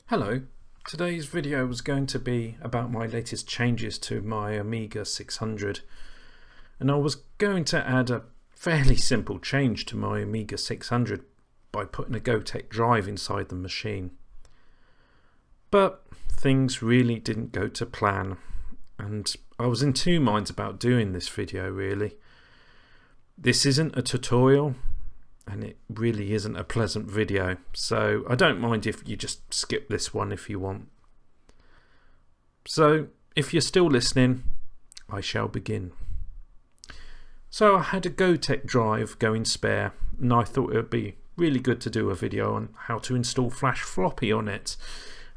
Hello, today's video was going to be about my latest changes to my Amiga 600, and I was going to add a fairly simple change to my Amiga 600 by putting a Gotek Drive inside the machine. But things really didn't go to plan, and I was in two minds about doing this video really. This isn't a tutorial, and it really isn't a pleasant video, so I don't mind if you just skip this one if you want. So if you're still listening, I shall begin. So I had a Gotek Drive going spare, and I thought it would be really good to do a video on how to install flash floppy on it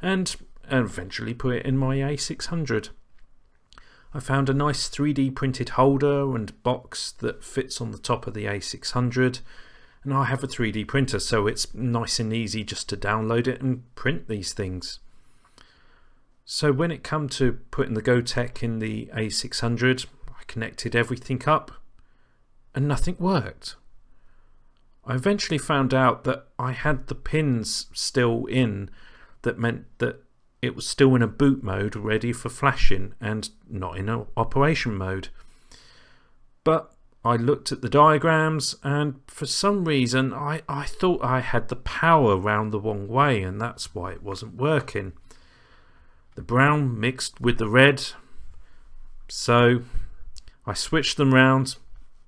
and eventually put it in my A600. I found a nice 3D printed holder and box that fits on the top of the A600, and I have a 3D printer, so it's nice and easy just to download it and print these things. So when it came to putting the Gotek in the A600, I connected everything up and nothing worked. I eventually found out that I had the pins still in, that meant that it was still in a boot mode ready for flashing and not in an operation mode. But I looked at the diagrams, and for some reason I thought I had the power round the wrong way, and that's why it wasn't working. The brown mixed with the red, so I switched them round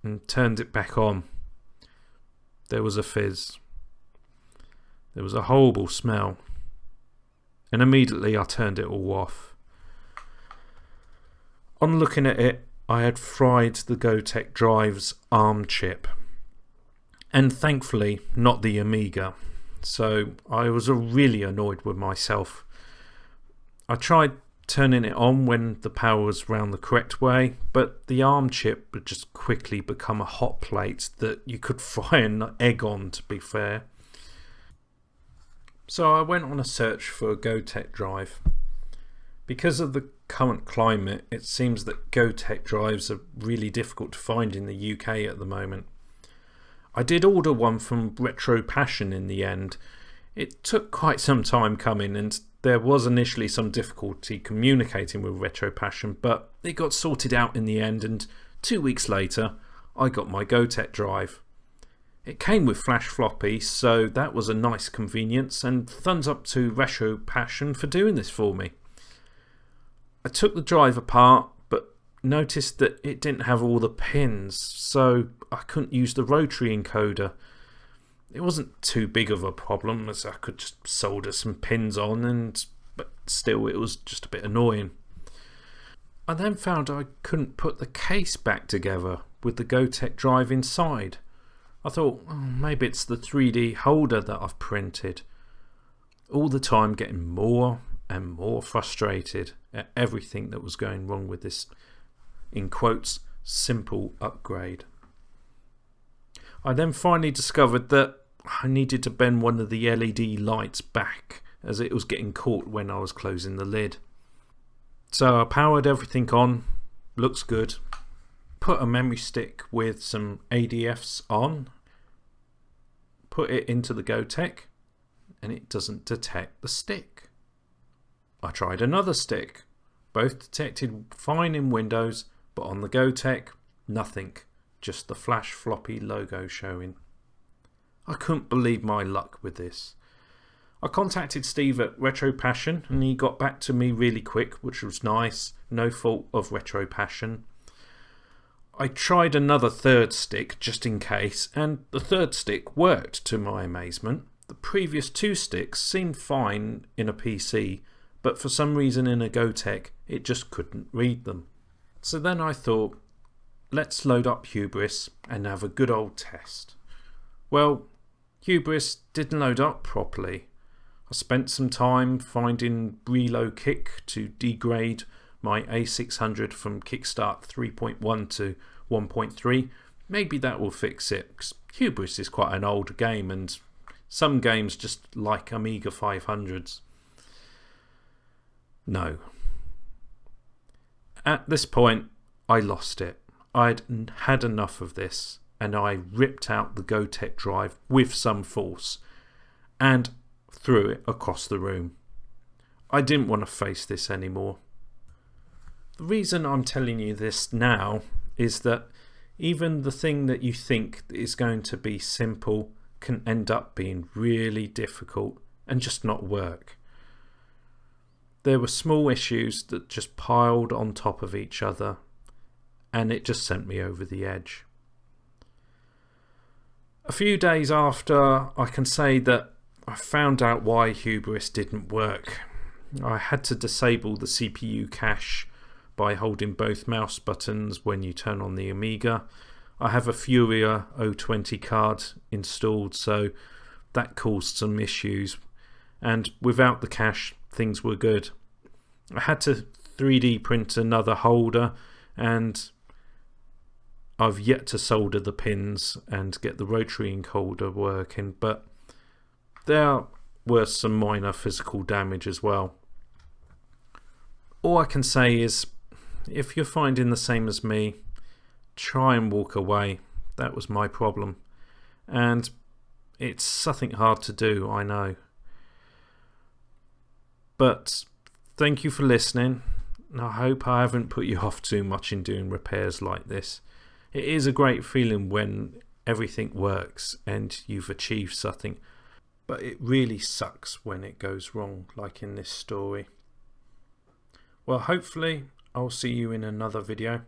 and turned it back on. There was a fizz. There was a horrible smell, and immediately I turned it all off. On looking at it, I had fried the Gotek Drive's ARM chip, and thankfully not the Amiga, so I was really annoyed with myself. I tried turning it on when the power was round the correct way, but the ARM chip would just quickly become a hot plate that you could fry an egg on, to be fair. So I went on a search for a Gotek Drive. Because of the current climate, it seems that Gotek Drives are really difficult to find in the UK at the moment. I did order one from Retro Passion in the end. It took quite some time coming, and there was initially some difficulty communicating with Retro Passion, but it got sorted out in the end, and 2 weeks later I got my Gotek Drive. It came with flash floppy, so that was a nice convenience, and thumbs up to Retro Passion for doing this for me. I took the drive apart, but noticed that it didn't have all the pins, so I couldn't use the rotary encoder. It wasn't too big of a problem, as I could just solder some pins on, but still it was just a bit annoying. I then found I couldn't put the case back together with the Gotek Drive inside. I thought, maybe it's the 3D holder that I've printed. All the time getting more and more frustrated at everything that was going wrong with this, in quotes, simple upgrade. I then finally discovered that I needed to bend one of the LED lights back, as it was getting caught when I was closing the lid. So I powered everything on, looks good, put a memory stick with some ADFs on, put it into the Gotek, and it doesn't detect the stick. I tried another stick. Both detected fine in Windows, but on the Gotek, nothing. Just the flash floppy logo showing. I couldn't believe my luck with this. I contacted Steve at Retro Passion, and he got back to me really quick, which was nice. No fault of Retro Passion. I tried another third stick just in case, and the third stick worked to my amazement. The previous two sticks seemed fine in a PC, but for some reason in a Gotek it just couldn't read them. So then I thought, let's load up Hubris and have a good old test. Well, Hubris didn't load up properly. I spent some time finding Reload Kick to degrade my A600 from Kickstart 3.1 to 1.3. Maybe that will fix it, because Hubris is quite an old game, and some games just like Amiga 500s. No. At this point, I lost it. I'd had enough of this, and I ripped out the Gotek Drive with some force and threw it across the room. I didn't want to face this anymore. The reason I'm telling you this now is that even the thing that you think is going to be simple can end up being really difficult and just not work. There were small issues that just piled on top of each other, and it just sent me over the edge. A few days after, I can say that I found out why Hubris didn't work. I had to disable the CPU cache by holding both mouse buttons when you turn on the Amiga. I have a Furia 020 card installed, so that caused some issues, and without the cache things were good. I had to 3D print another holder, and I've yet to solder the pins and get the rotary encoder working, but there were some minor physical damage as well. All I can say is, if you're finding the same as me, try and walk away. That was my problem, and it's something hard to do, I know. But thank you for listening. I hope I haven't put you off too much in doing repairs like this. It is a great feeling when everything works and you've achieved something, but it really sucks when it goes wrong, like in this story. Well, hopefully I'll see you in another video,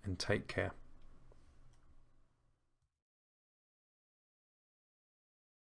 and take care.